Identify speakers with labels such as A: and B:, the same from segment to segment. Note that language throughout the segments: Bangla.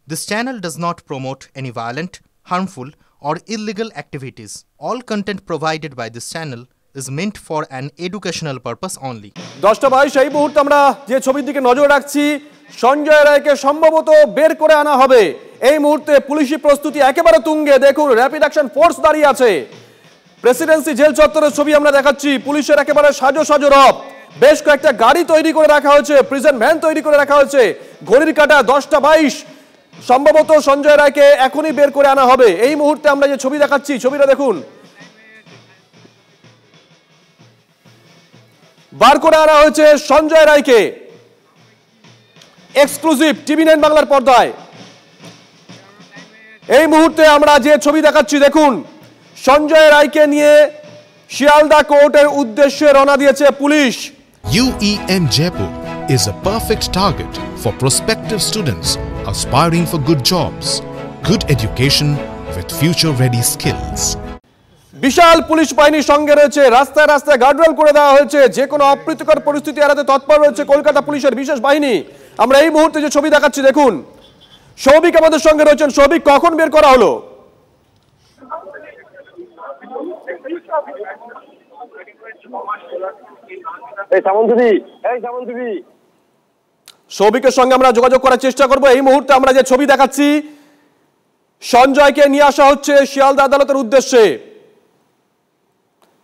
A: This channel does not promote any violent, harmful, or illegal activities. All content provided by this channel is meant for an educational purpose only.
B: 10:22 এই মুহূর্তে আমরা যে ছবির দিকে নজর রাখছি, সঞ্জয় রায়কে সম্ভবত বের করে আনা হবে। এই মুহূর্তে পুলিশি প্রস্তুতি একেবারে তুঙ্গে। দেখুন, র্যাপিড অ্যাকশন ফোর্স দাঁড়িয়ে আছে। প্রেসিডেন্সি জেল চত্বরের ছবি আমরা দেখাচ্ছি। পুলিশের একেবারে সাজো সাজো রব। বেশ কয়েকটা গাড়ি তৈরি করে রাখা হয়েছে, প্রিজন ভ্যান তৈরি করে রাখা হয়েছে। ঘড়ির কাঁটা 10:22। সম্ভবত সঞ্জয় রায়কে এখনই বের করে আনা হবে। এই মুহূর্তে আমরা যে ছবি দেখাচ্ছি, ছবিটা দেখুন। বার করে আনা হয়েছে সঞ্জয় রায়কে, এক্সক্লুসিভ TV9 বাংলার পর্দায়। এই মুহূর্তে আমরা যে ছবি দেখাচ্ছি, দেখুন, সঞ্জয় রায়কে নিয়ে শিয়ালদা কোর্টের উদ্দেশ্যে রওনা দিয়েছে police.
C: UEM Jaipur is a perfect target for prospective students aspiring for good jobs, good education with future-ready skills.
B: বিশাল পুলিশ বাহিনীর সঙ্গে রয়েছে, রাস্তায় রাস্তায় গার্ডওয়াল করে দেওয়া হয়েছে। যে কোনো অপ্রীতিকর পরিস্থিতি এড়াতে তৎপর রয়েছে কলকাতা পুলিশের বিশেষ বাহিনী। আমরা এই মুহূর্তে যে ছবি দেখাচ্ছি, দেখুন, সৌভিক আমাদের সঙ্গে রয়েছেন। সৌভিক, কখন বের করা হলো? সৌভিকের সঙ্গে আমরা যোগাযোগ করার চেষ্টা করব। এই মুহূর্তে আমরা যে ছবি দেখাচ্ছি, সঞ্জয়কে নিয়ে আসা হচ্ছে শিয়ালদা আদালতের উদ্দেশ্যে।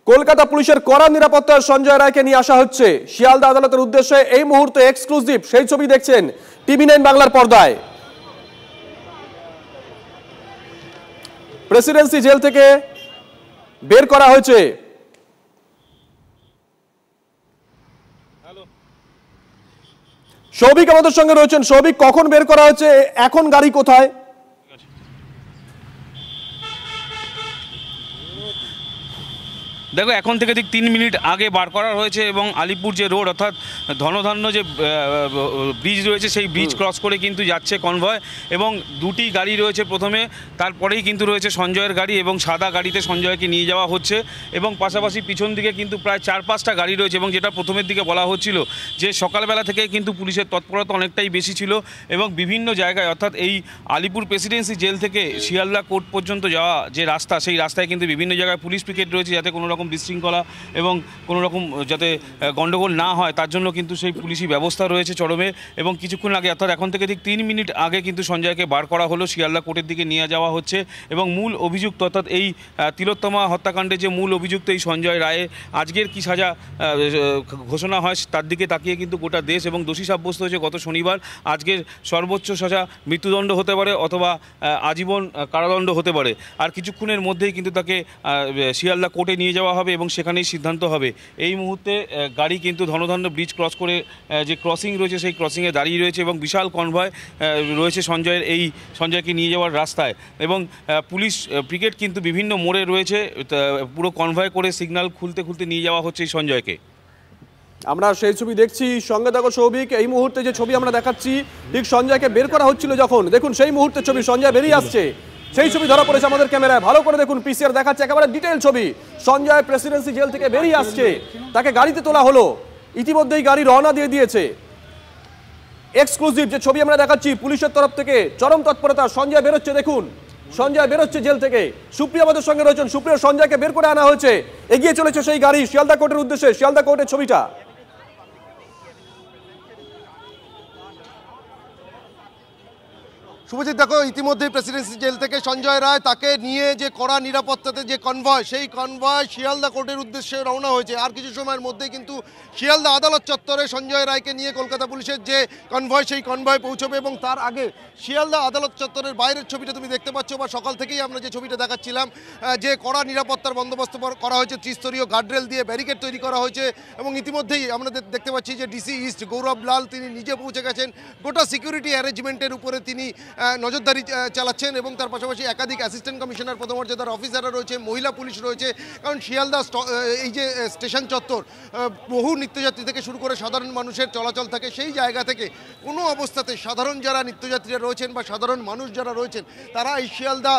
B: কলকাতা পুলিশের কড়া নিরাপত্তায় সঞ্জয় রায়কে নিয়ে আসা হচ্ছে শিয়ালদা আদালতের উদ্দেশ্যে। এই মুহূর্তে এক্সক্লুসিভ সেই ছবি দেখছেন TV9 বাংলার পর্দায়। প্রেসিডেন্সি জেল থেকে বের করা হয়েছে। সৌভিক আমাদের সঙ্গে রয়েছেন। সৌভিক, কখন বের করা হয়েছে? এখন গাড়ি কোথায়?
D: দেখো, এখন থেকে ঠিক 3 মিনিট আগে বার করা হয়েছে এবং আলিপুর যে রোড, অর্থাৎ ধনধান্য যে ব্রিজ রয়েছে, সেই ব্রিজ ক্রস করে কিন্তু যাচ্ছে কনভয়। এবং দুটি গাড়ি রয়েছে প্রথমে, তারপরেই কিন্তু রয়েছে সঞ্জয়ের গাড়ি এবং সাদা গাড়িতে সঞ্জয়কে নিয়ে যাওয়া হচ্ছে। এবং পাশাপাশি পিছন দিকে কিন্তু প্রায় 4-5টা গাড়ি রয়েছে। এবং যেটা প্রথমের দিকে বলা হচ্ছিল যে সকালবেলা থেকে কিন্তু পুলিশের তৎপরতা অনেকটাই বেশি ছিল এবং বিভিন্ন জায়গায়, অর্থাৎ এই আলিপুর প্রেসিডেন্সি জেল থেকে শিয়ালদা কোর্ট পর্যন্ত যাওয়া যে রাস্তা, সেই রাস্তায় কিন্তু বিভিন্ন জায়গায় পুলিশ পিকেট রয়েছে, যাতে কোনো রকম বিশৃঙ্খলা এবং কোনো রকম যাতে গণ্ডগোল না হয় তার জন্য কিন্তু সেই পুলিশি ব্যবস্থা রয়েছে চরমে। এবং কিছুক্ষণ আগে, অর্থাৎ এখন থেকে ঠিক 3 মিনিট আগে কিন্তু সঞ্জয়কে বার করা হলো, শিয়ালদা কোর্টের দিকে নিয়ে যাওয়া হচ্ছে। এবং মূল অভিযুক্ত, অর্থাৎ এই তিলোত্তমা হত্যাকাণ্ডে যে মূল অভিযুক্ত এই সঞ্জয় রায়ে আজকের কি সাজা ঘোষণা হয় তার দিকে তাকিয়ে কিন্তু গোটা দেশ, এবং দোষী সাব্যস্ত হয়েছে গত শনিবার। আজকের সর্বোচ্চ সাজা মৃত্যুদণ্ড হতে পারে অথবা আজীবন কারাদণ্ড হতে পারে। আর কিছুক্ষণের মধ্যেই কিন্তু তাকে শিয়ালদা কোর্টে নিয়ে যাওয়া হবে এবং সেখানেই সিদ্ধান্ত হবে। এই মুহূর্তে গাড়ি কিন্তু ধনধান্য ব্রিজ ক্রস করে যে ক্রসিং রয়েছে, সেই ক্রসিংয়ে দাঁড়িয়ে রয়েছে এবং বিশাল কনভয় রয়েছে সঞ্জয়কে নিয়ে যাওয়ার রাস্তায়। এবং পুলিশ ব্রিগেড কিন্তু বিভিন্ন মোড়ে রয়েছে, পুরো কনভয় করে সিগন্যাল খুলতে খুলতে নিয়ে যাওয়া হচ্ছে এই সঞ্জয়কে।
B: আমরা সেই ছবি দেখছি, সঙ্গে দেখো সৌভিক। এই মুহূর্তে যে ছবি আমরা দেখাচ্ছি, ঠিক সঞ্জয়কে বের করা হচ্ছিল যখন, দেখুন সেই মুহূর্তের ছবি, সঞ্জয় বেরিয়ে আসছে, সেই ছবি ধরা পড়েছে আমাদের ক্যামেরায়। ভালো করে দেখুন, পিসিআর দেখাচ্ছে একেবারে ডিটেইল ছবি। সঞ্জয় প্রেসিডেন্সি জেল থেকে বেরিয়ে আসছে, তাকে গাড়িতে তোলা হলো, ইতিমধ্যেই গাড়ি রওনা দিয়ে দিয়েছে। এক্সক্লুসিভ যে ছবি আমরা দেখাচ্ছি, পুলিশের তরফ থেকে চরম তৎপরতা। সঞ্জয় বেরোচ্ছে, দেখুন, সঞ্জয় বেরোচ্ছে জেল থেকে। সুপ্রিয়া আমাদের সঙ্গে রয়েছেন। সুপ্রিয়া, সঞ্জয়কে বের করে আনা হয়েছে, এগিয়ে চলেছে সেই গাড়ি শিয়ালদা কোর্টের উদ্দেশ্যে। শিয়ালদা কোর্টের ছবিটা
E: শুভজিৎ, দেখো, ইতিমধ্যেই প্রেসিডেন্সি জেল থেকে সঞ্জয় রায়, তাকে নিয়ে যে কড়া নিরাপত্তাতে যে কনভয়, সেই কনভয় শিয়ালদা কোর্টের উদ্দেশ্যে রওনা হয়েছে। আর কিছু সময়ের মধ্যেই কিন্তু শিয়ালদা আদালত চত্বরে সঞ্জয় রায়কে নিয়ে কলকাতা পুলিশের যে কনভয়, সেই কনভয় পৌঁছবে। এবং তার আগে শিয়ালদা আদালত চত্বরের বাইরের ছবিটা তুমি দেখতে পাচ্ছ, বা সকাল থেকেই আমরা যে ছবিটা দেখাচ্ছিলাম, যে কড়া নিরাপত্তার বন্দোবস্ত করা হয়েছে, ত্রিস্তরীয় গার্ডরেল দিয়ে ব্যারিকেড তৈরি করা হয়েছে। এবং ইতিমধ্যেই আমরা দেখতে পাচ্ছি যে ডিসি ইস্ট গৌরব লাল, তিনি নিজে পৌঁছে গেছেন। গোটা সিকিউরিটি অ্যারেঞ্জমেন্টের উপরে তিনি নজরদারি চালাচ্ছেন এবং তার পাশাপাশি একাধিক অ্যাসিস্ট্যান্ট কমিশনার প্রথমর্যাদার অফিসাররা রয়েছে, মহিলা পুলিশ রয়েছে। কারণ শিয়ালদা এই যে স্টেশন চত্বর, বহু নিত্যযাত্রী থেকে শুরু করে সাধারণ মানুষের চলাচল থাকে, সেই জায়গা থেকে কোনো অবস্থাতে সাধারণ যারা নিত্যযাত্রীরা রয়েছেন বা সাধারণ মানুষ যারা রয়েছেন, তারা এই শিয়ালদা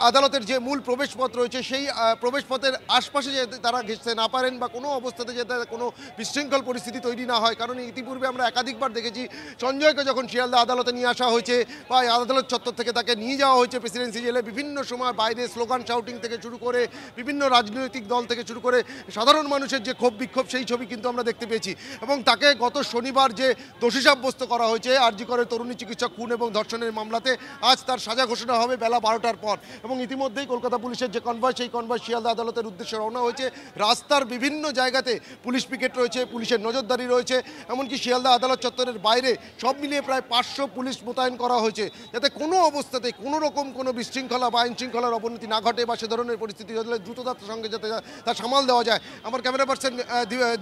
E: আদালতের যে মূল প্রবেশপথ রয়েছে, সেই প্রবেশপথের আশপাশে যাতে তারা ঘেঁষতে না পারেন বা কোনো অবস্থাতে যাতে কোনো বিশৃঙ্খল পরিস্থিতি তৈরি না হয়। কারণ ইতিপূর্বে আমরা একাধিকবার দেখেছি সঞ্জয়কে যখন শিয়ালদা আদালতে নিয়ে আসা হয়েছে বা আদালত চত্বর থেকে তাকে নিয়ে যাওয়া হয়েছে প্রেসিডেন্সি জেলে। বিভিন্ন সময় বাইরে স্লোগান শাউটিং থেকে শুরু করে বিভিন্ন রাজনৈতিক দল থেকে শুরু করে সাধারণ মানুষের যে ক্ষোভ বিক্ষোভ সেই ছবি কিন্তু আমরা দেখতে পেয়েছি। এবং তাকে গত শনিবার যে দোষী সাব্যস্ত করা হয়েছে আরজি করে তরুণী চিকিৎসক খুন এবং ধর্ষণের মামলাতে, আজ তার সাজা ঘোষণা হবে বেলা 12টার পর। এবং ইতিমধ্যেই কলকাতা পুলিশের যে কনভয় সেই কনভয় শিয়ালদা আদালতের উদ্দেশ্যে রওনা হয়েছে। রাস্তার বিভিন্ন জায়গাতে পুলিশ পিকেট রয়েছে, পুলিশের নজরদারি রয়েছে, এমনকি শিয়ালদা আদালত চত্বরের বাইরে সব মিলিয়ে প্রায় 500 পুলিশ মোতায়েন করা হয়েছে, যাতে কোনো অবস্থাতে কোনো রকম কোনো বিশৃঙ্খলা বা আইন শৃঙ্খলার অবনতি না ঘটে বা সে ধরনের পরিস্থিতি হলে দ্রুততার সঙ্গে যাতে তা সামাল দেওয়া যায়। আমার ক্যামেরা পার্সন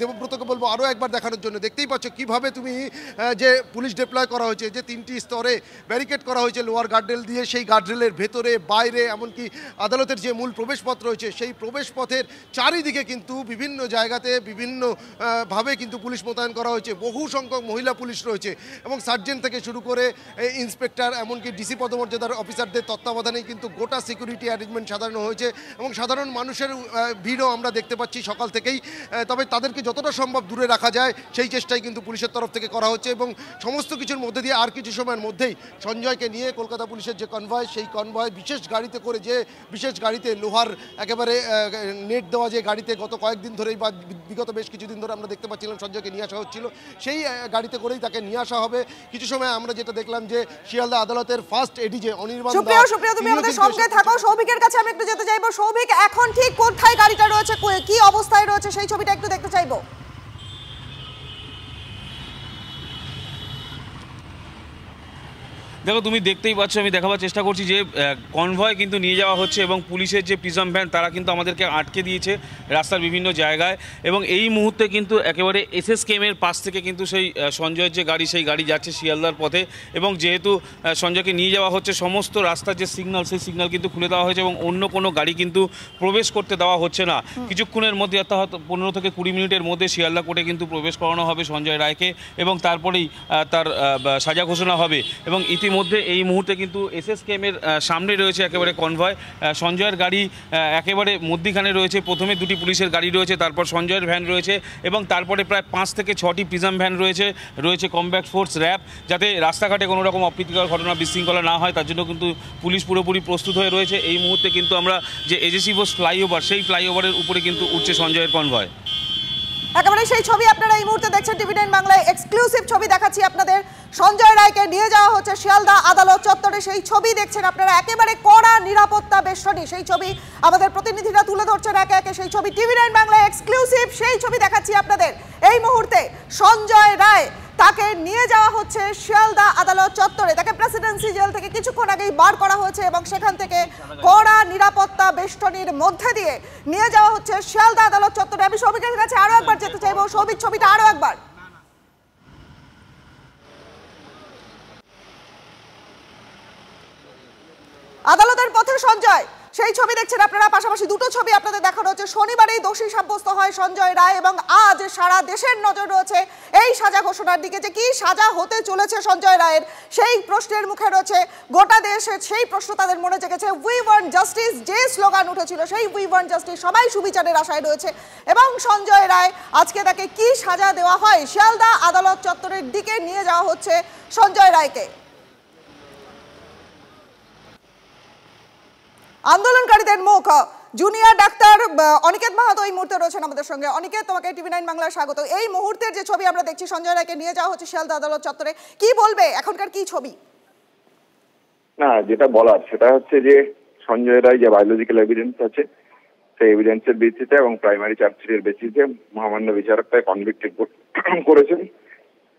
E: দেবব্রতকে বলবো আরও একবার দেখানোর জন্য। দেখতেই পাচ্ছ কীভাবে তুমি যে পুলিশ ডিপ্লয় করা হয়েছে, যে 3টি স্তরে ব্যারিকেড করা হয়েছে লোয়ার গার্ডরেল দিয়ে, সেই গার্ডরেলের ভেতরে বাইরে এমনকি আদালতের যে মূল প্রবেশপথ রয়েছে সেই প্রবেশপথের চারিদিকে কিন্তু বিভিন্ন জায়গাতে বিভিন্নভাবে কিন্তু পুলিশ মোতায়েন করা হয়েছে। বহু সংখ্যক মহিলা পুলিশ রয়েছে এবং সার্জেন্ট থেকে শুরু করে ইন্সপেক্টর এমনকি ডিসি পদমর্যাদার অফিসারদের তত্ত্বাবধানেই কিন্তু গোটা সিকিউরিটি অ্যারেঞ্জমেন্ট সাজানো হয়েছে এবং সাধারণ মানুষের ভিড়ও আমরা দেখতে পাচ্ছি সকাল থেকেই। তবে তাদেরকে যতটা সম্ভব দূরে রাখা যায় সেই চেষ্টাই কিন্তু পুলিশের তরফ থেকে করা হচ্ছে। এবং সমস্ত কিছুর মধ্যে দিয়ে আর কিছু সময়ের মধ্যেই সঞ্জয়কে নিয়ে কলকাতা পুলিশের যে কনভয় সেই কনভয় বিশেষ গাড়িতে করে, যে বিশেষ গাড়িতে লোহার একেবারে নেট দেওয়া যে গাড়িতে গত কয়েকদিন ধরেই বা বিগত বেশ কিছুদিন ধরে আমরা দেখতে পাচ্ছিলাম সঞ্জয়কে নিয়ে আসা হচ্ছিল, সেই গাড়িতে করেই তাকে নিয়ে আসা হবে। কিছু সময় আমরা যেটা দেখলাম যে শিয়ালদা আদালতের ফার্স্ট এডিজে অনির্বাণ দাস,
F: সুপ্রিয় তুমি আমাদের সঙ্গে থাকো। সৌভিকের কাছে আমি একটু যেতে চাইবো। সৌভিক, এখন ঠিক কোথায় গাড়িটা রয়েছে, কি অবস্থায় রয়েছে সেই ছবিটা একটু দেখতে চাইবো।
D: দেখো, তুমি দেখতেই পাচ্ছ, আমি দেখাবার চেষ্টা করছি যে কনভয় কিন্তু নিয়ে যাওয়া হচ্ছে এবং পুলিশের যে প্রিজম ভ্যান তারা কিন্তু আমাদেরকে আটকে দিয়েছে রাস্তার বিভিন্ন জায়গায়। এবং এই মুহূর্তে কিন্তু একেবারে এসএসকেএমের পাশ থেকে কিন্তু সেই সঞ্জয়ের যে গাড়ি সেই গাড়ি যাচ্ছে শিয়ালদার পথে। এবং যেহেতু সঞ্জয়কে নিয়ে যাওয়া হচ্ছে, সমস্ত রাস্তার যে সিগন্যাল সেই সিগন্যাল কিন্তু খুলে দেওয়া হয়েছে এবং অন্য কোনো গাড়ি কিন্তু প্রবেশ করতে দেওয়া হচ্ছে না। কিছুক্ষণের মধ্যে অর্থাৎ 15 থেকে 20 মিনিটের মধ্যে শিয়ালদা কোর্টে কিন্তু প্রবেশ করানো হবে সঞ্জয় রায়কে এবং তারপরেই তার সাজা ঘোষণা হবে। এবং মধ্যে এই মুহূর্তে কিন্তু এসএসকেএমের সামনে রয়েছে একেবারে কনভয়। সঞ্জয়ের গাড়ি একেবারে মধ্যিখানে রয়েছে, প্রথমে 2টি পুলিশের গাড়ি রয়েছে, তারপর সঞ্জয়ের ভ্যান রয়েছে এবং তারপরে প্রায় 5 থেকে 6টি প্রিজম ভ্যান রয়েছে কমব্যাট ফোর্স র্যাব, যাতে রাস্তাঘাটে কোনো রকম অপ্রীতিকর ঘটনা বিশৃঙ্খলা না হয় তার জন্য কিন্তু পুলিশ পুরোপুরি প্রস্তুত হয়ে রয়েছে। এই মুহূর্তে কিন্তু আমরা যে এজেসি বোস ফ্লাইওভার সেই ফ্লাইওভারের উপরে কিন্তু উঠছে সঞ্জয়ের কনভয়।
F: একেবারে সেই ছবি আপনারা এই মুহূর্তে দেখছেন টিভি9 বাংলায়। এক্সক্লুসিভ ছবি দেখাচ্ছি আপনাদের। সঞ্জয় রায়কে নিয়ে যাওয়া হচ্ছে শিয়ালদা আদালত চত্বরে, সেই ছবি দেখছেন আপনারা। একেবারে কড়া নিরাপত্তা বেষ্টনী, সেই ছবি আমাদের প্রতিনিধিরা তুলে ধরছেন একে একে। সেই ছবি টিভি9 বাংলায় এক্সক্লুসিভ সেই ছবি দেখাচ্ছি আপনাদের। এই মুহূর্তে সঞ্জয় রায় তাকে নিয়ে যাওয়া হচ্ছে শিয়ালদা আদালত চত্বরে। তাকে প্রেসিডেন্সি জেল থেকে কিছুক্ষণ আগেই বার করা হয়েছে এবং সেখান থেকে কড়া নিরাপত্তা বেষ্টনীর মধ্যে দিয়ে নিয়ে যাওয়া হচ্ছে শিয়ালদা আদালত চত্বরে। আমি সৌভিকের কাছে আরো একবার যেতে চাইবো। সৌভিক, ছবিটা আরো একবার। আদালতের পথে সঞ্জয়, সেই ছবি দেখছেন আপনারা। পাশাপাশি দুটো ছবি আপনাদের দেখানো হচ্ছে। শনিবারেই দোষী সাব্যস্ত হয় সঞ্জয় রায় এবং আজ সারা দেশের নজর রয়েছে এই সাজা ঘোষণার দিকে, যে কি সাজা হতে চলেছে সঞ্জয় রায়ের সেই প্রশ্নের মুখে রয়েছে গোটা দেশের। সেই প্রশ্ন তাদের মনে জেগেছে। উই ওয়ান্ট জাস্টিস যে স্লোগান উঠেছিল, সেই উই ওয়ান্ট জাস্টিস, সবাই সুবিচারের আশায় রয়েছে। এবং সঞ্জয় রায় আজকে তাকে কি সাজা দেওয়া হয়, শিয়ালদা আদালত চত্বরের দিকে নিয়ে যাওয়া হচ্ছে সঞ্জয় রায়কে। আন্দোলনকারীদের মুখ, জুনিয়র ডাক্তার অনিকেত মাহাতো এই মুহূর্তে রয়েছেন আমাদের সঙ্গে। অনিকেত, তোমাকে টিভি9 বাংলায় স্বাগত। এই মুহূর্তের যে ছবি আমরা দেখছি, সঞ্জয় রায়কে নিয়ে যাওয়া হচ্ছে শিয়ালদা আদালত চত্বরে, কি বলবে এখনকার কি ছবি?
G: না, যেটা বলার সেটা হচ্ছে যে সঞ্জয় রায় যে বায়োলজিক্যাল এভিডেন্স আছে সেই এভিডেন্সের ভিত্তিতে এবং প্রাইমারি চার্জশিটের বেসিসে মহামান্য বিচারক তাই কনভিক্টেড করেছেন।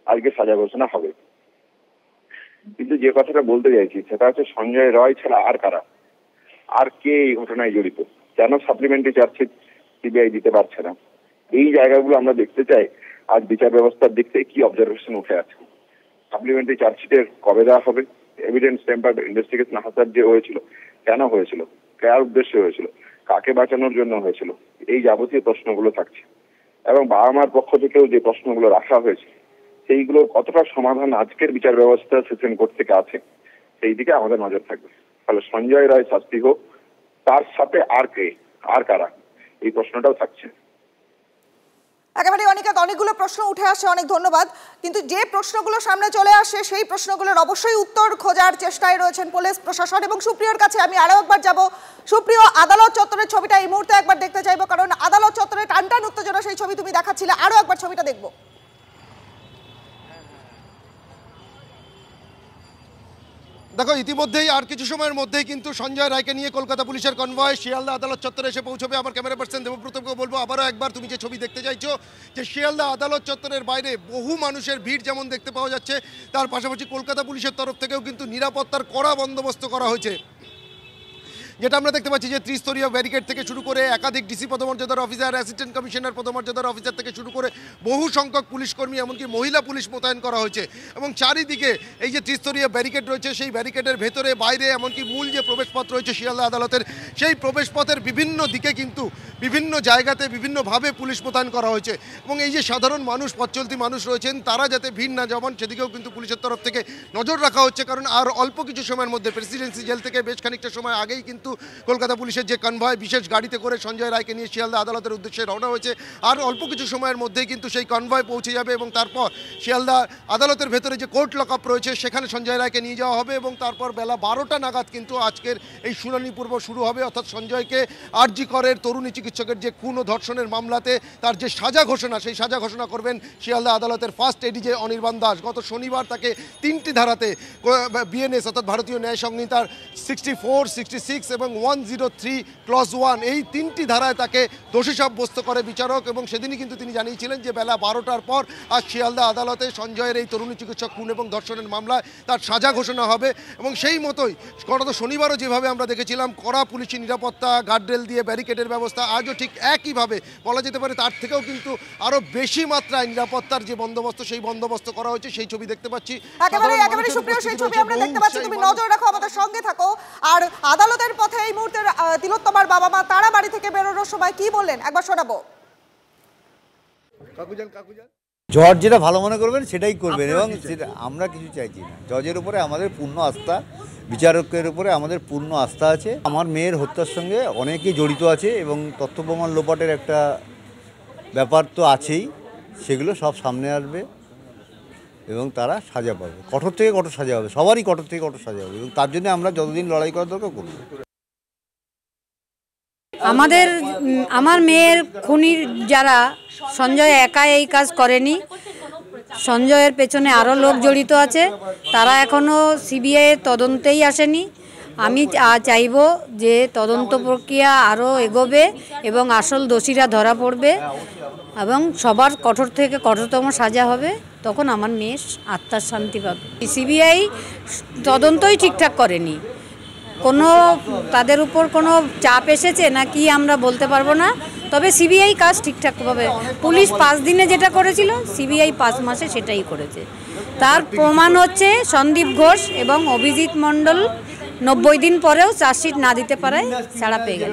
G: আজকে সাজা ঘোষণা হবে। কিন্তু যে কথাটা বলতে চাইছি সেটা হচ্ছে সঞ্জয় রায় ছাড়া আর কারা, আর কে এই ঘটনায় জড়িত, কেন সাপ্লিমেন্টারি চার্জশিট সিবিআই দিতে পারছে না, এই জায়গাগুলো আমরা দেখতে চাই। আজ বিচার ব্যবস্থার দিক থেকে কি অবজারভেশন উঠে আছে, সাপ্লিমেন্টারি চার্জশিটের কবে দেওয়া হবে, এভিডেন্স টেম্পার্ড ইনভেস্টিগেশন হাসার যে হয়েছিল কেন হয়েছিল, কার উদ্দেশ্যে হয়েছিল, কাকে বাঁচানোর জন্য হয়েছিল, এই যাবতীয় প্রশ্নগুলো থাকছে। এবং বাবা মার পক্ষ থেকেও যে প্রশ্নগুলো রাখা হয়েছে সেইগুলো কতটা সমাধান আজকের বিচার ব্যবস্থা সেশন কোর্ট থেকে আছে সেই দিকে আমাদের নজর থাকবে। ফলে সঞ্জয় রায় শাস্তি হোক, তার সাথে আর কে, আর কারা, এই প্রশ্নটাও থাকছে।
F: একেবারে অনিকেত, অনেকগুলো প্রশ্ন উঠে আসে, অনেক ধন্যবাদ। কিন্তু যে প্রশ্নগুলো সামনে চলে আসে সেই প্রশ্নগুলোর অবশ্যই উত্তর খোঁজার চেষ্টায় রয়েছেন পুলিশ প্রশাসন। এবং সুপ্রিয়র কাছে আমি আরও একবার যাব। সুপ্রিয়, আদালত চত্বরের ছবিটা এই মুহূর্তে একবার দেখতে চাইবো, কারণ আদালত চত্বরে টানটান উত্তেজনা সেই ছবি তুমি দেখাচ্ছিলে, আরও একবার ছবিটা দেখবো।
E: দেখো, ইতিমধ্যেই আর কিছু সময়ের মধ্যেই কিন্তু সঞ্জয় রায়কে নিয়ে কলকাতা পুলিশের কনভয় শিয়ালদা আদালত চত্বরে এসে পৌঁছবে। আমার ক্যামেরা পার্সন দেবব্রতকে বলবো আবারও একবার, তুমি যে ছবি দেখতে চাইছো যে শিয়ালদা আদালত চত্বরের বাইরে বহু মানুষের ভিড় যেমন দেখতে পাওয়া যাচ্ছে, তার পাশাপাশি কলকাতা পুলিশের তরফ থেকেও কিন্তু নিরাপত্তার কড়া বন্দোবস্ত করা হয়েছে। যেটা আমরা দেখতে পাচ্ছি যে ত্রিস্তরীয় ব্যারিকেড থেকে শুরু করে একাধিক ডিসি পদমর্যাদার অফিসার, অ্যাসিস্ট্যান্ট কমিশনার পদমর্যাদার অফিসার থেকে শুরু করে বহু সংখ্যক পুলিশ কর্মী, এমনকি মহিলা পুলিশ মোতায়েন করা হয়েছে। এবং চারিদিকে এই যে ত্রিস্তরীয় ব্যারিকেড রয়েছে, সেই ব্যারিকেডের ভেতরে বাইরে এমনকি মূল যে প্রবেশপথ রয়েছে শিয়ালদা আদালতের, সেই প্রবেশপথের বিভিন্ন দিকে কিন্তু বিভিন্ন জায়গাতে বিভিন্নভাবে পুলিশ মোতায়েন করা হয়েছে। এবং এই যে সাধারণ মানুষ, পথচলতি মানুষ রয়েছেন, তারা যাতে ভিড় না জমান সেদিকেও কিন্তু পুলিশের তরফ থেকে নজর রাখা হচ্ছে। কারণ আর অল্প কিছু সময়ের মধ্যে প্রেসিডেন্সি জেল থেকে বেশ খানিকটা সময় আগেই কিন্তু কলকাতা পুলিশের যে কনভয় বিশেষ গাড়িতে করে সঞ্জয় রায়কে নিয়ে শিয়ালদা আদালতের উদ্দেশ্যে রওনা হয়েছে। আর অল্প কিছু সময়ের মধ্যেই কিন্তু সেই কনভয় পৌঁছে যাবে এবং তারপর শিয়ালদা আদালতের ভেতরে যে কোর্ট লকআপ রয়েছে সেখানে সঞ্জয় রায়কে নিয়ে যাওয়া হবে। এবং তারপর বেলা 12টা নাগাদ কিন্তু আজকের এই শুনানি পূর্ব শুরু হবে। অর্থাৎ সঞ্জয়কে আরজি করের তরুণী চিকিৎসকের যে খুন ও ধর্ষণের মামলাতে তার যে সাজা ঘোষণা, সেই সাজা ঘোষণা করবেন শিয়ালদা আদালতের ফার্স্ট এডিজে অনির্বাণ দাস। গত শনিবার তাকে 3টি ধারাতে বিএনএস অর্থাৎ ভারতীয় ন্যায় সংহিতার 64, 66 এবং 103 ক্লজ 1 এই 3টি ধারায় তাকে দোষী সাব্যস্ত করে বিচারক। এবং সেদিনই কিন্তু তিনি জানিয়েছিলেন যে বেলা 12টার পর আজ শিয়ালদা আদালতে সঞ্জয়ের এই তরুণী চিকিৎসক খুন এবং ধর্ষণের মামলায় তার সাজা ঘোষণা হবে। এবং সেই মতোই গত শনিবারও যেভাবে আমরা দেখেছিলাম কড়া পুলিশি নিরাপত্তা, গার্ডরেল দিয়ে ব্যারিকেডের ব্যবস্থা, আজও ঠিক একইভাবে বলা যেতে পারে তার থেকেও কিন্তু আরো বেশি মাত্রায় নিরাপত্তার যে বন্দোবস্ত, সেই বন্দোবস্ত করা হয়েছে। সেই ছবি দেখতে পাচ্ছি,
F: একেবারে সুপ্রিয়, সেই ছবি আমরা দেখতে পাচ্ছি। তুমি নজর রাখো, আমাদের সঙ্গে থাকো। আর আদালতের পথে এই মুহূর্তে তিলোত্তমার বাবা মা তারা বাড়ি থেকে বেরোনোর সময় কি বললেন একবার শোনাবো।
H: জজ যেটা ভালো মনে করবেন সেটাই করবেন এবং সেটা আমরা কিছু চাইছি না। জজের উপরে আমাদের পূর্ণ আস্থা, বিচারকের উপরে আমাদের পূর্ণ আস্থা আছে। আমার মেয়ের হত্যার সঙ্গে অনেকেই জড়িত আছে এবং তথ্য প্রমাণ লোপাটের একটা ব্যাপার তো আছেই, সেগুলো সব সামনে আসবে এবং তারা সাজা পাবে, কঠোর থেকে কঠোর সাজা হবে, সবারই কঠোর থেকে কঠোর সাজা হবে এবং তার জন্য আমরা যতদিন লড়াই করার দরকার করব।
I: আমার মেয়ের খুনির যারা, সঞ্জয় একা এই কাজ করেনি, সঞ্জয়ের পেছনে আরও লোক জড়িত আছে, তারা এখনও সিবিআইয়ের তদন্তেই আসেনি। আমি চাইব যে তদন্ত প্রক্রিয়া আরও এগোবে এবং আসল দোষীরা ধরা পড়বে এবং সবার কঠোর থেকে কঠোরতম সাজা হবে, তখন আমার মেয়ে আত্মার শান্তি পাবে। সিবিআই তদন্তই ঠিকঠাক করেনি, কোনো তাদের উপর কোনো চাপ এসেছে না কি আমরা বলতে পারবো না, তবে সিবিআই কাজ ঠিকঠাকভাবে, পুলিশ 5 দিনে যেটা করেছিল সিবিআই 5 মাসে সেটাই করেছে। তার প্রমাণ হচ্ছে সন্দীপ ঘোষ এবং অভিজিৎ মণ্ডল 90 দিন পরেও চার্জশিট না দিতে পারায় ছাড়া পেয়ে গেল।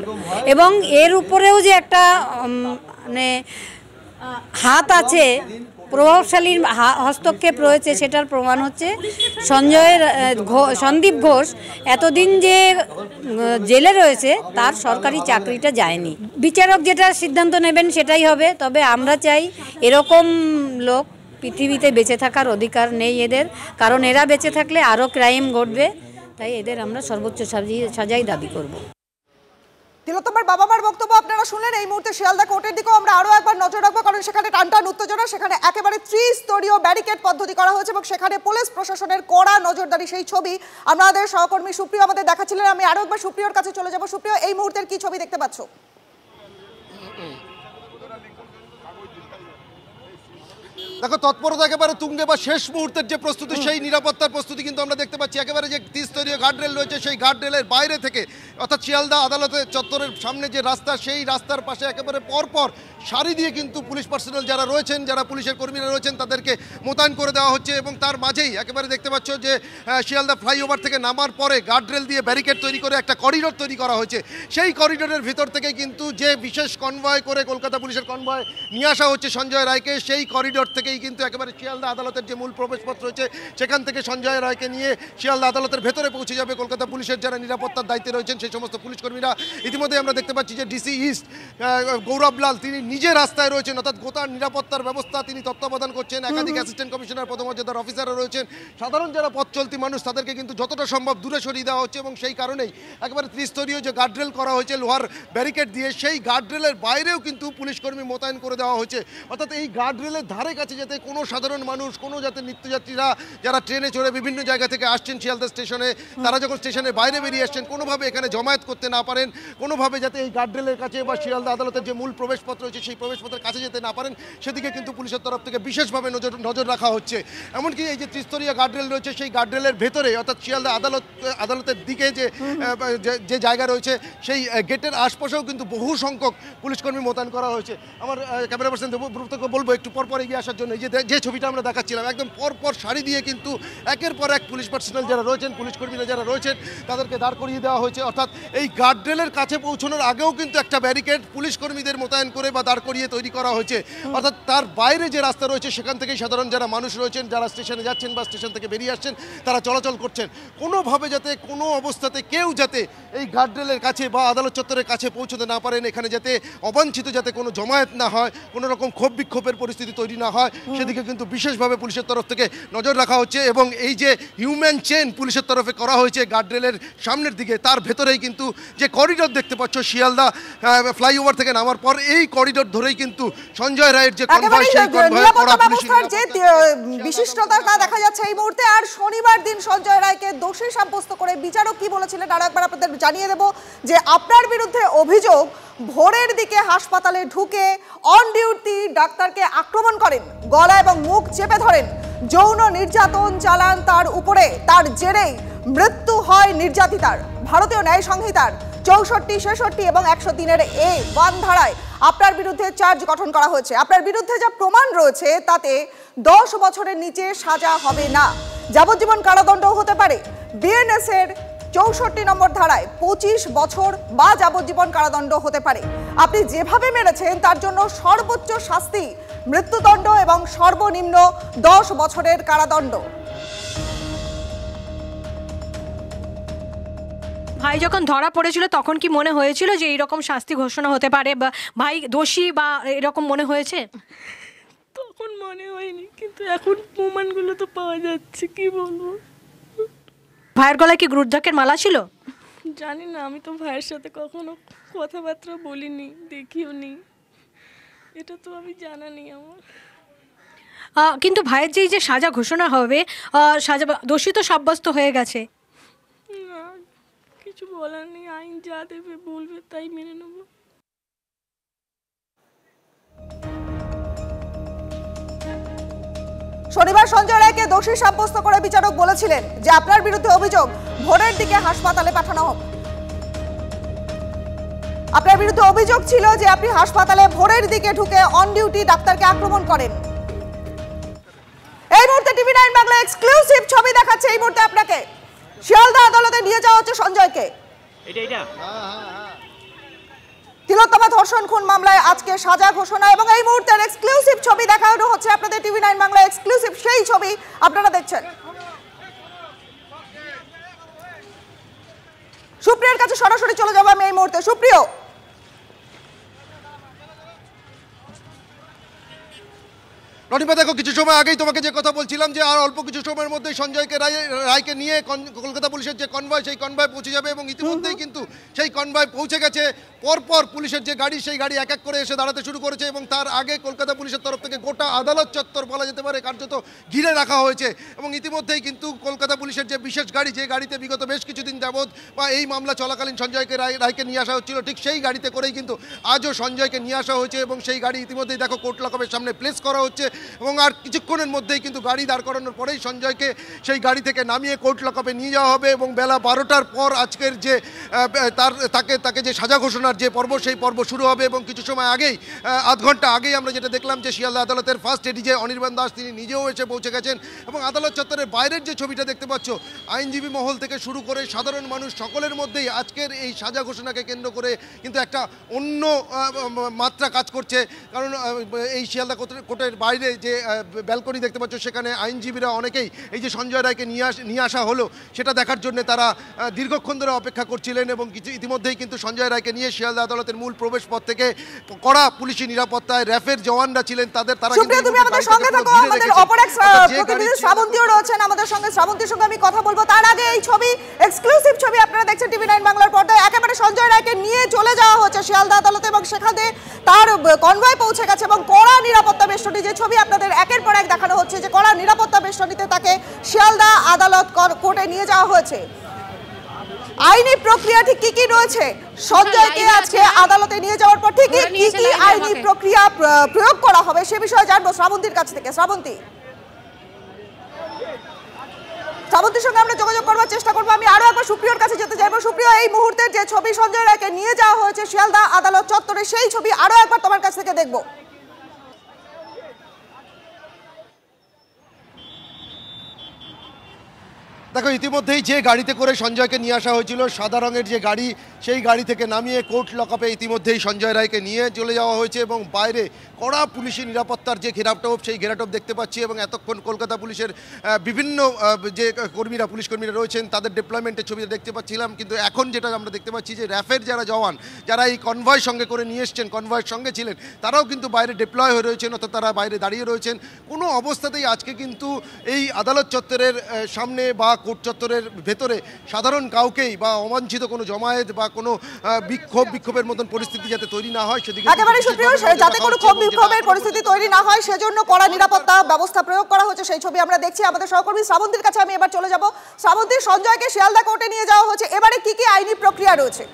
I: এবং এর উপরেও যে একটা মানে হাত আছে, প্রভাবশালীর হস্তক্ষেপ রয়েছে, সেটার প্রমাণ হচ্ছে সন্দীপ ঘোষ এতদিন যে জেলে রয়েছে তার সরকারি চাকরিটা যায়নি। বিচারক যেটা সিদ্ধান্ত নেবেন সেটাই হবে, তবে আমরা চাই এরকম লোক পৃথিবীতে বেঁচে থাকার অধিকার নেই এদের, কারণ এরা বেঁচে থাকলে আরও ক্রাইম ঘটবে, তাই এদের আমরা সর্বোচ্চ সাজাই দাবি করব।
F: তিলোত্তমার বাবা মার বক্তব্য আপনারা শুনলেন। এই মুহূর্তে শিয়ালদা কোর্টের দিকেও আমরা আরো একবার নজর রাখবো, কারণ সেখানে টানটান উত্তেজনা, সেখানে একেবারে ত্রিস্তরীয় ব্যারিকেড পদ্ধতি করা হয়েছে এবং সেখানে পুলিশ প্রশাসনের কড়া নজরদারি, সেই ছবি আমাদের সহকর্মী সুপ্রিয় আমাদের দেখাচ্ছিলেন। আমি আরো একবার সুপ্রিয়র কাছে চলে যাব। সুপ্রিয়, এই মুহূর্তের কি ছবি দেখতে পাচ্ছ?
E: দেখো, তৎপরতা একেবারে তুঙ্গে বা শেষ মুহূর্তের যে প্রস্তুতি, সেই নিরাপত্তার প্রস্তুতি কিন্তু আমরা দেখতে পাচ্ছি। একেবারে যে ত্রিস্তরীয় গার্ডরেল রয়েছে, সেই গার্ডরেলের বাইরে থেকে অর্থাৎ শিয়ালদা আদালতের চত্বরের সামনে যে রাস্তা, সেই রাস্তার পাশে একেবারে পরপর সারি দিয়ে কিন্তু পুলিশ পার্সোনাল যারা রয়েছেন, যারা পুলিশের কর্মীরা রয়েছেন, তাদেরকে মোতায়েন করে দেওয়া হচ্ছে। এবং তার মাঝেই একেবারে দেখতে পাচ্ছ যে শিয়ালদা ফ্লাইওভার থেকে নামার পরে গার্ডরেল দিয়ে ব্যারিকেড তৈরি করে একটা করিডোর তৈরি করা হয়েছে। সেই করিডোরের ভিতর থেকে কিন্তু যে বিশেষ কনভয় করে কলকাতা পুলিশের কনভয় নিয়ে আসা হচ্ছে সঞ্জয় রায়কে, সেই করিডোর থেকে থেকেই কিন্তু একেবারে শিয়ালদা আদালতের যে মূল প্রবেশপথ রয়েছে সেখান থেকে সঞ্জয় রায়কে নিয়ে শিয়ালদা আদালতের ভেতরে পৌঁছে যাবে কলকাতা পুলিশের যারা নিরাপত্তার দায়িত্বে রয়েছেন সেই সমস্ত পুলিশ কর্মীরা। ইতিমধ্যে আমরা দেখতে পাচ্ছি যে ডিসি ইস্ট গৌরব লাল তিনি নিজে রাস্তায় রয়েছেন, অর্থাৎ গোটা নিরাপত্তার ব্যবস্থা তিনি তত্ত্বাবধান করছেন। একাধিক অ্যাসিস্ট্যান্ট কমিশনার পদমর্যাদার অফিসাররা রয়েছেন। সাধারণ যারা পথ চলতি মানুষ তাদেরকে কিন্তু যতটা সম্ভব দূরে সরিয়ে দেওয়া হচ্ছে এবং সেই কারণেই একেবারে ত্রিস্তরীয় যে গার্ডরেল করা হয়েছে লোহার ব্যারিকেড দিয়ে, সেই গার্ডরেলের বাইরেও কিন্তু পুলিশ কর্মী মোতায়েন করে দেওয়া হয়েছে। অর্থাৎ এই গার্ডরেলের ধারে কাছে যাতে কোনো সাধারণ মানুষ, কোনো যাতে নিত্যযাত্রীরা যারা ট্রেনে চড়ে বিভিন্ন জায়গা থেকে আসছেন শিয়ালদা স্টেশনে, তারা যখন স্টেশনের বাইরে বেরিয়ে আসছেন কোনোভাবে এখানে জমায়েত করতে না পারেন, কোনোভাবে যাতে এই গার্ডরেলের কাছে বা শিয়ালদা আদালতের যে মূল প্রবেশপথ রয়েছে সেই প্রবেশপথের কাছে যেতে না পারেন, সেদিকে কিন্তু পুলিশের তরফ থেকে বিশেষভাবে নজর রাখা হচ্ছে। এমনকি এই যে ত্রিস্তরীয় গার্ডরেল রয়েছে সেই গার্ডরেলের ভেতরে অর্থাৎ শিয়ালদা আদালতের দিকে যে জায়গা রয়েছে সেই গেটের আশপাশেও কিন্তু বহু সংখ্যক পুলিশকর্মী মোতায়েন করা হয়েছে। আমার ক্যামেরা পার্সন দেবব্রতকে বলবো একটু পরপর এগিয়ে আসার জন্য। যে ছবিটা আমরা দেখাচ্ছিলাম একদম পরপর সারি দিয়ে কিন্তু একের পর এক পুলিশ পার্সোনাল যারা রয়েছেন, পুলিশকর্মীরা যারা রয়েছেন তাদেরকে দাঁড় করিয়ে দেওয়া হয়েছে। অর্থাৎ এই গার্ডরেলের কাছে পৌঁছানোর আগেও কিন্তু একটা ব্যারিকেড পুলিশকর্মীদের মোতায়েন করে বা দাঁড় করিয়ে তৈরি করা হয়েছে। অর্থাৎ তার বাইরে যে রাস্তা রয়েছে সেখান থেকেই সাধারণ যারা মানুষ রয়েছেন, যারা স্টেশনে যাচ্ছেন বা স্টেশন থেকে বেরিয়ে আসছেন, তারা চলাচল করছেন। কোনোভাবে যাতে কোনো অবস্থাতে কেউ যাতে এই গার্ডরেলের কাছে বা আদালত চত্বরের কাছে পৌঁছতে না পারেন, এখানে যাতে অবাঞ্ছিত যাতে কোনো জমায়েত না হয়, কোনো রকম ক্ষোভ বিক্ষোভের পরিস্থিতি তৈরি না হয়, সেদিকে কিন্তু বিশেষভাবে পুলিশের তরফ থেকে নজর রাখা হচ্ছে। এবং এই যে হিউম্যান চেন পুলিশের তরফে করা হয়েছে গার্ডরেলের সামনের দিকে, তার ভেতরেই কিন্তু যে করিডোর দেখতে পাচ্ছ শিয়ালদা ফ্লাইওভার থেকে নামার পর, এই করিডোর ধরেই কিন্তু সঞ্জয় রায়ের যে কনভয় সেই কনভয়ে করা পুলিশের
F: যে বিশিষ্টতা দেখা যাচ্ছে এই মুহূর্তে। আর শনিবার দিন সঞ্জয় রায়কে দোষী সাব্যস্ত করে বিচারক কি বলেছিলেন আর একবার আপনাদের জানিয়ে দেব যে আপনার বিরুদ্ধে অভিযোগ ভোরের দিকে হাসপাতালে ঢুকে অন ডিউটি ডাক্তারকে আক্রমণ করেন, গলা এবং মুখ চেপে ধরেন, যৌন নির্যাতন চালান তার উপরে, তার জেরেই মৃত্যু হয় নির্যাতিতার। ভারতীয় ন্যায় সংহিতার 64, 66 এবং 103-এর A1 ধারায় আপনার বিরুদ্ধে চার্জ গঠন করা হয়েছে। আপনার বিরুদ্ধে যা প্রমাণ রয়েছে তাতে 10 বছরের নিচে সাজা হবে না, যাবজ্জীবন কারাদণ্ড হতে পারে। বিএনএস এর 64 নম্বর ধারায় 25 বছর বা যাবজ্জীবন কারাদণ্ড হতে পারে। আপনি যেভাবে মেরেছেন তার জন্য সর্বোচ্চ শাস্তি মৃত্যুদণ্ড এবং সর্বনিম্ন 10 বছরের কারাদণ্ড।
J: ভাই যখন ধরা পড়েছিল তখন কি মনে হয়েছিল যে এইরকম শাস্তি ঘোষণা হতে পারে বা ভাই দোষী বা এরকম মনে হয়েছে?
K: তখন মনে হয়নি, কিন্তু এখন প্রমাণগুলো তো পাওয়া যাচ্ছে, কি বলবো।
J: ভাইয়ের গলায় কি গুরুদ্রাকের মালা ছিল?
K: জানি না, আমি তো ভাইয়ের সাথে কখনো কথাবার্তা বলিনি, দেখিও নি, এটা তো আমি জানা নেই আমার।
J: কিন্তু ভাইয়ের যে সাজা ঘোষণা হবে, সাজা দোষী তো সাব্যস্ত হয়ে গেছে।
K: না, কিছু বলার নেই, আইন যা দেবে বলবে তাই মেনে নেব।
F: শনিবার সঞ্জয় রায়কে দোষী সাব্যস্ত করে বিচারক বলেছিলেন যে আপনার বিরুদ্ধে অভিযোগ ভোরের দিকে হাসপাতালে পাঠানো হবে। আপনার বিরুদ্ধে অভিযোগ ছিল যে আপনি হাসপাতালে ভোরের দিকে ঢুকে অন ডিউটি ডাক্তারকে আক্রমণ করেন। এই মুহূর্তে টিভি 9 বাংলা এক্সক্লুসিভ ছবি দেখাচ্ছে এই মুহূর্তে আপনাকে। শিয়ালদা আদালতে নিয়ে যাওয়া হচ্ছে সঞ্জয়কে। তিলোত্তমা ধর্ষণ খুন মামলায় আজকে সাজা ঘোষণা এবং এই মুহূর্তের এক্সক্লুসিভ ছবি দেখানো হচ্ছে আপনাদের টিভি 9 বাংলা এক্সক্লুসিভ সেই ছবি আপনারা দেখছেন। সুপ্রিয়ার কাছে সরাসরি চলে যাব আমি এই মুহূর্তে। সুপ্রিয়,
E: রনিমা দেখো, কিছু সময় আগেই তোমাকে যে কথা বলছিলাম যে আর অল্প কিছু সময়ের মধ্যেই সঞ্জয়কে রায়কে নিয়ে কলকাতা পুলিশের যে কনভয় সেই কনভয় পৌঁছে যাবে এবং ইতিমধ্যেই কিন্তু সেই কনভয় পৌঁছে গেছে। পরপর পুলিশের যে গাড়ি সেই গাড়ি এক এক করে এসে দাঁড়াতে শুরু করেছে এবং তার আগে কলকাতা পুলিশের তরফ থেকে গোটা আদালত চত্বর বলা যেতে পারে কার্যত ঘিরে রাখা হয়েছে এবং ইতিমধ্যেই কিন্তু কলকাতা পুলিশের যে বিশেষ গাড়ি, যে গাড়িতে বিগত বেশ কিছুদিন যাবৎ বা এই মামলা চলাকালীন সঞ্জয়কে রায়কে নিয়ে আসা হচ্ছিল, ঠিক সেই গাড়িতে করেই কিন্তু আজও সঞ্জয়কে নিয়ে আসা হয়েছে এবং সেই গাড়ি ইতিমধ্যেই দেখো কোর্ট লকআপের সামনে প্লেস করা হচ্ছে এবং আর কিছুক্ষণের মধ্যেই কিন্তু গাড়ি দাঁড় করানোর পরেই সঞ্জয়কে সেই গাড়ি থেকে নামিয়ে কোর্ট লকআপে নিয়ে যাওয়া হবে এবং বেলা 12টার পর আজকের যে তাকে যে সাজা ঘোষণার যে পর্ব সেই পর্ব শুরু হবে এবং কিছু সময় আগেই আধ ঘন্টা আগেই আমরা যেটা দেখলাম যে শিয়ালদা আদালতের ফার্স্ট এডিজে অনির্বাণ দাস তিনি নিজেও এসে পৌঁছে গেছেন এবং আদালত চত্বরের বাইরের যে ছবিটা দেখতে পাচ্ছ আইনজীবী মহল থেকে শুরু করে সাধারণ মানুষ সকলের মধ্যেই আজকের এই সাজা ঘোষণাকে কেন্দ্র করে কিন্তু একটা অন্য মাত্রা কাজ করছে। কারণ এই শিয়ালদা কোর্টের বাইরে যে ব্যালকনি দেখতে পাচ্ছ সেখানে আইনজীবীরা অনেকেই এই যে সঞ্জয় রায়কে নিয়ে আসা হলো সেটা দেখার জন্য তারা দীর্ঘক্ষণ ধরে অপেক্ষা করছিলেন এবং ইতিমধ্যেই কিন্তু সঞ্জয় রায়কে নিয়ে শিয়ালদা আদালতের মূল প্রবেশ পথ থেকে কড়া পুলিশি নিরাপত্তায় র্যাফের জওয়ানরা ছিলেন তারা
F: তুমি আমাদের সঙ্গে থাকো। আমাদের অপরাক্ষ প্রতিনিধি শ্রাবন্তীও রয়েছেন আমাদের সঙ্গে, শ্রাবন্তীর সঙ্গে আমি কথা বলবো। তার আগে এই ছবি এক্সক্লুসিভ ছবি আপনারা দেখছেন টিভি9 বাংলার পর্দায়। একেবারে সঞ্জয় রায়কে নিয়ে চলে যাওয়া হচ্ছে শিয়ালদা আদালতে এবং সেখানে তার কনভয় পৌঁছে গেছে এবং কড়া নিরাপত্তা বেষ্টনী, যে ছবি আপনাদের একের পর এক দেখানো হচ্ছে যে কড়া নিরাপত্তা বেষ্টনীতে তাকে শিয়ালদা আদালত কোর্টে নিয়ে যাওয়া হয়েছে। আইনি প্রক্রিয়া ঠিক কি রয়েছে সঞ্জয়কে আজকে আদালতে নিয়ে যাওয়ার পর ঠিক কি আইনি প্রক্রিয়া প্রয়োগ করা হবে সে বিষয়ে জানবো শ্রাবন্তীর কাছ থেকে। শ্রাবন্তীর সঙ্গে আমরা যোগাযোগ করবার চেষ্টা করবো। আমি আরো একবার সুপ্রিয়র কাছে যেতে চাইবো। সুপ্রিয়, এই মুহূর্তে যে ছবি সঞ্জয় রায়কে নিয়ে যাওয়া হয়েছে শিয়ালদা আদালত চত্বরে সেই ছবি আরো একবার তোমার কাছ থেকে দেখবো।
E: দেখো ইতিমধ্যেই যে গাড়িতে করে সঞ্জয়কে নিয়ে আসা হয়েছিল সাদা রঙের যে গাড়ি সেই গাড়ি থেকে নামিয়ে কোর্ট লকআপে ইতিমধ্যেই সঞ্জয় রায়কে নিয়ে চলে যাওয়া হয়েছে এবং বাইরে কড়া পুলিশি নিরাপত্তার যে ঘেরাটোপ সেই ঘেরাটোপ দেখতে পাচ্ছি এবং এতক্ষণ কলকাতা পুলিশের বিভিন্ন যে পুলিশ কর্মীরা রয়েছেন তাদের ডিপ্লয়মেন্টের ছবি দেখতে পাচ্ছিলাম। কিন্তু এখন যেটা আমরা দেখতে পাচ্ছি যে র্যাফের যারা জওয়ান যারা এই কনভয় সঙ্গে করে নিয়ে এসছেন, কনভয়ের সঙ্গে ছিলেন, তারাও কিন্তু বাইরে ডিপ্লয় হয়ে রয়েছেন, অর্থাৎ তারা বাইরে দাঁড়িয়ে রয়েছেন। কোনো অবস্থাতেই আজকে কিন্তু এই আদালত চত্বরের সামনে বা কোর্ট চত্বরের ভেতরে সাধারণ কাউকেই বা অবাঞ্ছিত কোনো জমায়েত বা কোনো বিক্ষোভের মতন পরিস্থিতি যাতে তৈরি না হয় সেদিকে
F: একেবারে সুপ্রিয়, যাতে কোনো বিক্ষোভের পরিস্থিতি তৈরি না হয় সেজন্য কড়া নিরাপত্তা ব্যবস্থা প্রয়োগ করা হচ্ছে সেই ছবি আমরা দেখছি। আমাদের সহকর্মী শ্রাবন্তীর কাছে আমি এবার চলে যাব। শ্রাবন্তী, সঞ্জয়কে শিয়ালদা কোর্টে নিয়ে যাওয়া হচ্ছে, এবারে কি কি আইনি প্রক্রিয়া রয়েছে?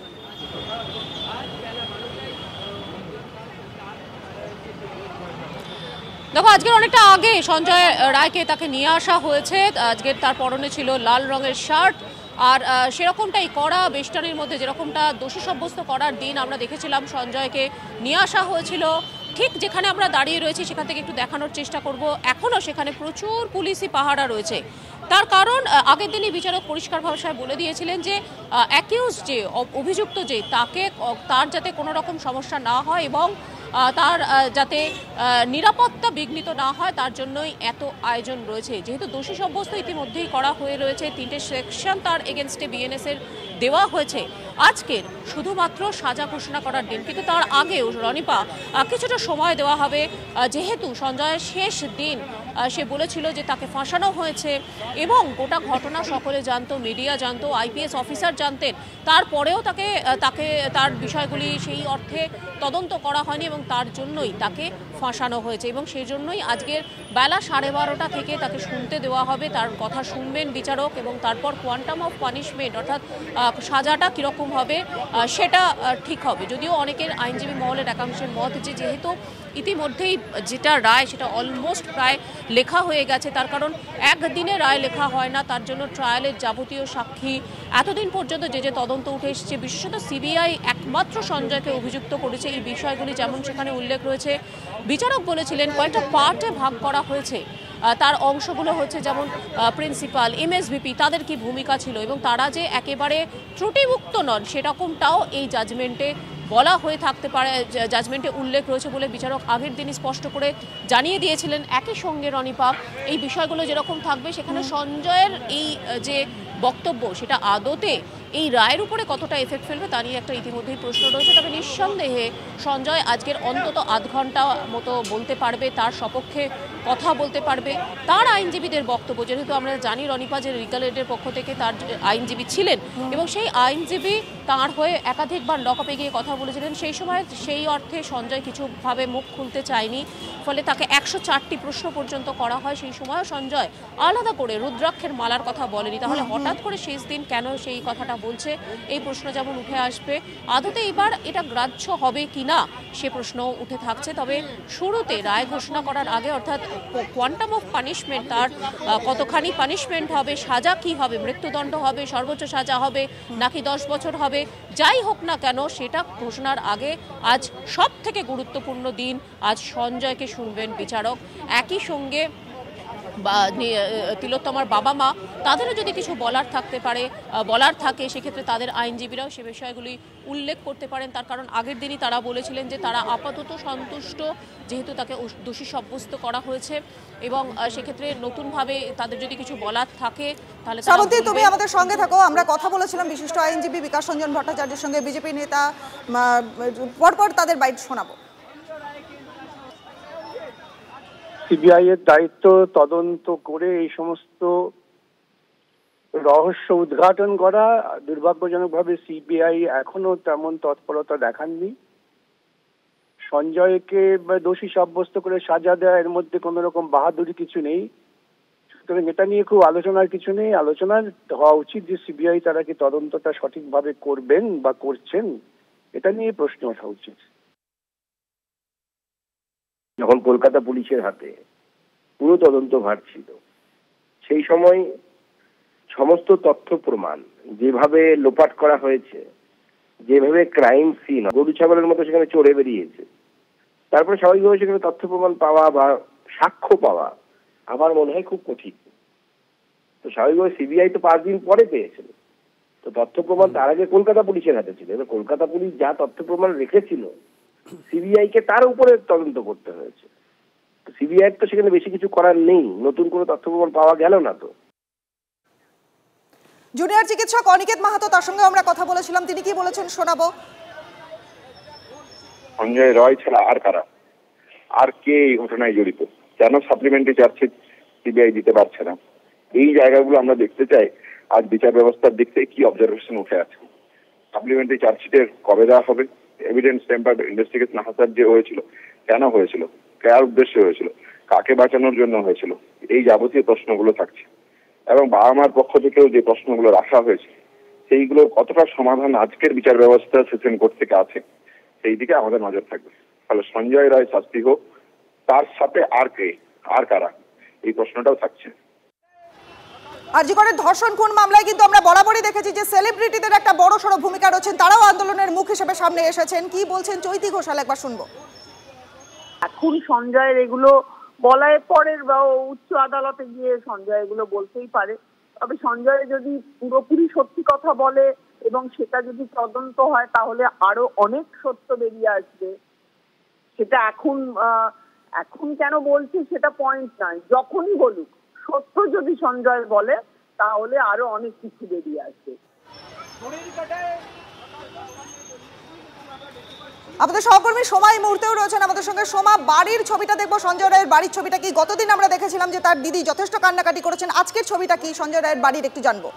L: দেখো, আজকের অনেকটা আগে সঞ্জয় রায়কে তাকে নিয়ে আসা হয়েছে। আজকের তার পরনে ছিল লাল রঙের শার্ট, আর সেরকমটাই কড়া বেষ্টনীর মধ্যে যেরকমটা দোষী সাব্যস্ত করার দিন আমরা দেখেছিলাম সঞ্জয়কে নিয়ে আসা হয়েছিল। ঠিক যেখানে আমরা দাঁড়িয়ে রয়েছি সেখান থেকে একটু দেখানোর চেষ্টা করব। এখনও সেখানে প্রচুর পুলিশি পাহারা রয়েছে। তার কারণ আগের দিনই বিচারক পরিষ্কার ভাষায় বলে দিয়েছিলেন যে অ্যাকিউজ যে অভিযুক্ত যে তার যাতে কোনো রকম সমস্যা না হয় এবং তার যাতে নিরাপত্তা বিঘ্নিত না হয় তার জন্যই এত আয়োজন রয়েছে। যেহেতু দোষী সাব্যস্ত ইতিমধ্যেই করা হয়ে রয়েছে, 3টে সেকশন তার এগেনস্টে বিএনএসের দেওয়া হয়েছে। আজকের শুধুমাত্র সাজা ঘোষণা করার দিন, কিন্তু তার আগেও রনিপা কিছুটা সময় দেওয়া হবে। যেহেতু সঞ্জয়ের শেষ দিন, সে বলেছিল যে তাকে ফাঁসানো হয়েছে এবং গোটা ঘটনা সকলে জানতো, মিডিয়া জানতো, আইপিএস অফিসার জানতেন, তারপরেও তার বিষয়গুলি সেই অর্থে তদন্ত করা হয়নি এবং তার জন্যই তাকে ফাঁসানো হয়েছে এবং সেই জন্যই আজকের বেলা 12:30 থেকে তাকে শুনতে দেওয়া হবে। তার কথা শুনবেন বিচারক এবং তারপর কোয়ান্টাম অফ পানিশমেন্ট অর্থাৎ সাজাটা কীরকম হবে সেটা ঠিক হবে। যদিও অনেকের আইনজীবী মহলের একাংশের মত যে যেহেতু ইতিমধ্যেই যেটা রায় সেটা অলমোস্ট প্রায় লেখা হয়ে গেছে, তার কারণ একদিনে রায় লেখা হয় না, তার জন্য ট্রায়ালের যাবতীয় সাক্ষী এতদিন পর্যন্ত যে তদন্ত উঠে এসেছে, বিশেষত সিবিআই একমাত্র সঞ্জয়কে অভিযুক্ত করেছে এই বিষয়গুলি যেমন সেখানে উল্লেখ রয়েছে। বিচারক বলেছিলেন কয়েকটা পার্টে ভাগ করা হয়েছে, তার অংশগুলো হচ্ছে যেমন প্রিন্সিপাল, এমএসভিপি তাদের কি ভূমিকা ছিল এবং তারা যে একেবারে ত্রুটিমুক্ত নন সেরকমটাও এই জাজমেন্টে বলা হয়ে থাকতে পারে, জাজমেন্টে উল্লেখ রয়েছে বলে বিচারক আগের দিনই স্পষ্ট করে জানিয়ে দিয়েছিলেন। একই সঙ্গে রনিপা এই বিষয়গুলো যেরকম থাকবে সেখানে সঞ্জয়ের এই যে বক্তব্য সেটা আদতে এই রায়ের উপরে কতটা এফেক্ট ফেলবে তা নিয়ে একটা ইতিমধ্যেই প্রশ্ন রয়েছে। তবে নিঃসন্দেহে সঞ্জয় আজকের অন্তত আধ ঘন্টা মতো বলতে পারবে, তার সপক্ষে কথা বলতে পারবে। তার আইনজীবীদের বক্তব্য, যেহেতু আমরা জানি রনিপা যে লিগ্যাল এডের পক্ষ থেকে তার আইনজীবী ছিলেন এবং সেই আইনজীবী তাঁর হয়ে একাধিকবার লকআপে গিয়ে কথা বলেছিলেন, সেই সময় সেই অর্থে সঞ্জয় কিছুভাবে মুখ খুলতে চায়নি, ফলে তাকে 104টি প্রশ্ন পর্যন্ত করা হয়। সেই সময়ও সঞ্জয় আলাদা করে রুদ্রাক্ষের মালার কথা বলেনি। তাহলে হঠাৎ করে শেষ দিন কেন সেই কথাটা বলছে, এই প্রশ্ন যেমন উঠে আসবে। আদতে এবার এটা গ্রাহ্য হবে কিনা সে প্রশ্ন উঠে থাকছে। তবে শুরুতে রায় ঘোষণা করার আগে অর্থাৎ কোয়ান্টাম অফ পানিশমেন্ট, তার কতখানি পানিশমেন্ট হবে, সাজা কি হবে, মৃত্যুদণ্ড হবে, সর্বোচ্চ সাজা হবে নাকি 10 বছর হবে, যাই হোক না কেন সেটা ঘোষণার আগে আজ সব থেকে গুরুত্বপূর্ণ দিন। আজ সঞ্জয়কে শুনবেন বিচারক। একই সঙ্গে তিলোত্তমার বাবা মা, তাদেরও যদি কিছু বলার থাকে সেক্ষেত্রে তাদের আইনজীবীরাও সে বিষয়গুলি উল্লেখ করতে পারেন। তার কারণ আগের দিনই তারা বলেছিলেন যে তারা আপাতত সন্তুষ্ট, যেহেতু তাকে দোষী সাব্যস্ত করা হয়েছে, এবং সেক্ষেত্রে নতুনভাবে তাদের যদি কিছু বলার থাকে তাহলে।
F: শ্রাবন্তী, তুমি আমাদের সঙ্গে থাকো। আমরা কথা বলেছিলাম বিশিষ্ট আইনজীবী বিকাশ রঞ্জন ভট্টাচার্যের সঙ্গে, বিজেপি নেতা, পরপর তাদের বাইট শোনাবো।
M: সিবিআই এর দায়িত্ব তদন্ত করে এই সমস্ত রহস্য উদ্ঘাটন করা। দুর্ভাগ্যজনকভাবে সিবিআই এখনো তেমন তৎপরতা দেখাননি। সঞ্জয়কে দোষী সাব্যস্ত করে সাজা দেওয়া, এর মধ্যে কোনো রকম বাহাদুরি কিছু নেই। সুতরাং এটা নিয়ে খুব আলোচনার কিছু নেই। আলোচনার হওয়া উচিত যে সিবিআই তারা কি তদন্তটা সঠিকভাবে করবেন বা করছেন, এটা নিয়ে প্রশ্ন ওঠা উচিত।
N: যখন কলকাতা পুলিশের হাতে পুরো তদন্ত ভার ছিল, সেই সময় সমস্ত তথ্য প্রমাণ যেভাবে লোপাট করা হয়েছে, যেভাবে ক্রাইম সিন গরু ছাগলের মতো সেখানে চড়ে বেরিয়েছে, তারপরে স্বাভাবিকভাবে সেখানে তথ্য প্রমাণ পাওয়া বা সাক্ষ্য পাওয়া আমার মনে হয় খুব কঠিন। তো স্বাভাবিকভাবে সিবিআই তো 5 দিন পরে পেয়েছিল, তো তথ্য প্রমাণ তার আগে কলকাতা পুলিশের হাতে ছিল। এবার কলকাতা পুলিশ যা তথ্য প্রমাণ রেখেছিল, সিবিআই কে তার উপরে তদন্ত করতে হয়েছে। সিবিআই তো সেখানে বেশি কিছু করার নেই, নতুন কোনো তথ্য প্রমাণ পাওয়া গেল না। তো
F: জুনিয়র চিকিৎসক অনিকেত মাহাতো, তার সঙ্গে আমরা কথা বলেছিলাম, তিনি কি বলেছেন শোনাবো।
G: সঞ্জয় রায় ছাড়া আর কারা, আর কে এই ঘটনায় জড়িত, কেন সাপ্লিমেন্টারি চার্জশিট সিবিআই দিতে পারছে না, এই জায়গাগুলো আমরা দেখতে চাই। আজ বিচার ব্যবস্থার দিক থেকে কি অবজারভেশন উঠে আছে, সাপ্লিমেন্টারি চার্জশিটের কবে দেওয়া হবে, এভিডেন্স টেম্পার ইনভেস্টিগেশন হাসার যে হয়েছিল, কেন হয়েছিল, কার উদ্দেশ্যে হয়েছিল, কাকে বাঁচানোর জন্য হয়েছিল, এই যাবতীয় প্রশ্নগুলো থাকছে। এবং বাবা মার পক্ষ থেকেও যে প্রশ্নগুলো রাখা হয়েছে, সেইগুলো কতটা সমাধান আজকের বিচার ব্যবস্থা সুপ্রিম কোর্ট থেকে আছে, সেই দিকে আমাদের নজর থাকবে। ফলে সঞ্জয় রায় শাস্তি হোক, তার সাথে আর কে, আর কারা, এই প্রশ্নটাও থাকছে।
F: আরজিকরের ধর্ষণ খুন মামলায় কিন্তু আমরা বরাবরই দেখেছি যে সেলিব্রিটিদের একটা বড় সড়ো ভূমিকা রয়েছেন, তারাও আন্দোলনের মুখ হিসেবে সামনে এসেছেন। কি বলছেন চৈতি ঘোষাল, একবার শুনবো।
O: এখন সঞ্জয়ের এগুলো বলায় পরের বা উচ্চ আদালতে গিয়ে সঞ্জয় এগুলো বলতেই পারে, তবে সঞ্জয় যদি পুরোপুরি সত্যি কথা বলে এবং সেটা যদি তদন্ত হয় তাহলে আরো অনেক সত্য বেরিয়ে আসবে। সেটা এখন কেন বলছি সেটা পয়েন্ট নয়, যখনই বলুক সত্য যদি সঞ্জয় বলে তাহলে আরো অনেক কিছু বেরিয়ে আসবে।
F: আমাদের সহকর্মী সোমা এই মুহূর্তেও রয়েছেন আমাদের সঙ্গে। সোমা, বাড়ির ছবিটা দেখবো, সঞ্জয় রায়ের বাড়ির ছবিটা কি? গতদিন আমরা দেখেছিলাম যে তার দিদি যথেষ্ট কান্নাকাটি করেছেন, আজকের ছবিটা কি সঞ্জয় রায়ের বাড়ির, একটু জানবো।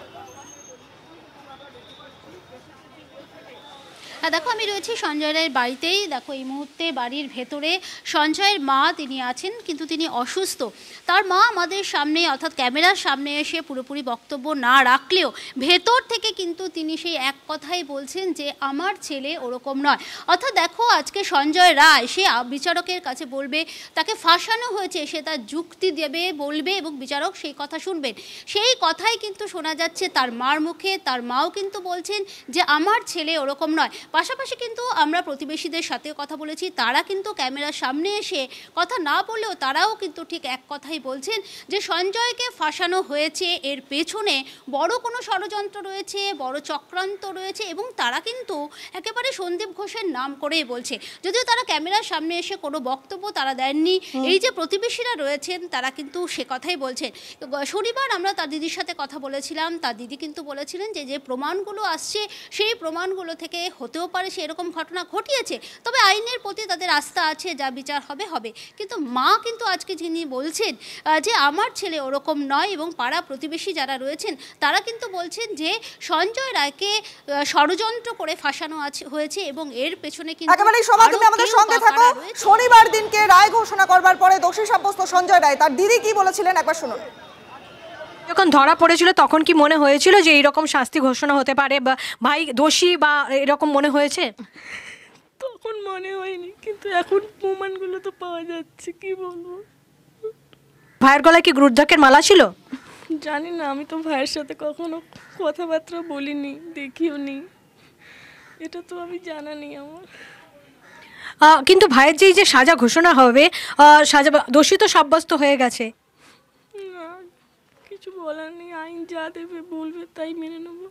P: দেখো, আমি রয়েছি সঞ্জয় রায়ের বাড়িতেই। দেখো, এই মুহূর্তে বাড়ির ভেতরে সঞ্জয়ের মা তিনি আছেন, কিন্তু তিনি অসুস্থ। তার মা আমাদের সামনে অর্থাৎ ক্যামেরার সামনে এসে পুরোপুরি বক্তব্য না রাখলেও ভেতর থেকে কিন্তু তিনি সেই এক কথাই বলছেন যে আমার ছেলে ওরকম নয়। অর্থাৎ দেখো, আজকে সঞ্জয় রায় সে বিচারকের কাছে বলবে তাকে ফাঁসানো হয়েছে, সে তার যুক্তি দেবে, বলবে এবং বিচারক সেই কথা শুনবেন। সেই কথাই কিন্তু শোনা যাচ্ছে তার মার মুখে। তার মাও কিন্তু বলছেন যে আমার ছেলে ওরকম নয়। পাশাপাশি কিন্তু আমরা প্রতিবেশীদের সাথে কথা বলেছি, তারা কিন্তু ক্যামেরার সামনে এসে কথা না বললেও তারাও কিন্তু ঠিক এক কথাই বলছেন যে সঞ্জয়কে ফাঁসানো হয়েছে, এর পেছনে বড় কোনো ষড়যন্ত্র রয়েছে, বড় চক্রান্ত রয়েছে, এবং তারা কিন্তু একেবারে সন্দীপ ঘোষের নাম করেই বলছে। যদিও তারা ক্যামেরার সামনে এসে কোনো বক্তব্য তারা দেননি, এই যে প্রতিবেশীরা রয়েছেন তারা কিন্তু সে কথাই বলছেন। শনিবার আমরা তার দিদির সাথে কথা বলেছিলাম, তার দিদি কিন্তু বলেছিলেন যে যে প্রমাণগুলো আসছে সেই প্রমাণগুলো থেকে হতেও পারে সে এরকম ঘটনা ঘটিয়েছে, তবে আইনের প্রতি তাদের আস্থা আছে, যা বিচার হবে হবে। কিন্তু মা কিন্তু আজকে যিনি বলছেন যে আমার ছেলে ওরকম নয়, এবং পাড়া প্রতিবেশী যারা রয়েছেন তারা কিন্তু বলছেন যে সঞ্জয় রায়কে ষড়যন্ত্র করে ফাঁসানো হয়েছে এবং এর পেছনে কিন্তু
F: একেবারেই সময় তুমি আমাদের সঙ্গে থাকো। শনিবার দিনকে রায় ঘোষণা করবার পরে দোষী সাব্যস্ত সঞ্জয় রায়, তার দিদি কি বলেছিলেন একবার শুনুন।
J: যখন ধরা পড়েছিল তখন কি মনে হয়েছিল যে এইরকম শাস্তি ঘোষণা হতে পারে, বা ভাই দোষী বা এরকম মনে হয়েছে?
K: তখন মনে হয়নি, কিন্তু এখন প্রমাণগুলো তো পাওয়া যাচ্ছে, কি বলবো।
J: ভাইয়ের গলায় কি রুদ্রাক্ষের মালা ছিল?
K: জানি না, আমি তো ভাইয়ের সাথে কখনো কথাবার্তা বলিনি, দেখিও নি, এটা তো আমি জানা নেই আমার।
J: কিন্তু ভাইয়ের যে সাজা ঘোষণা হবে, সাজা দোষী তো সাব্যস্ত হয়ে গেছে।
K: না, কিছু বলার নেই, আইন যা দেবে বলবে তাই মেনে নেবো।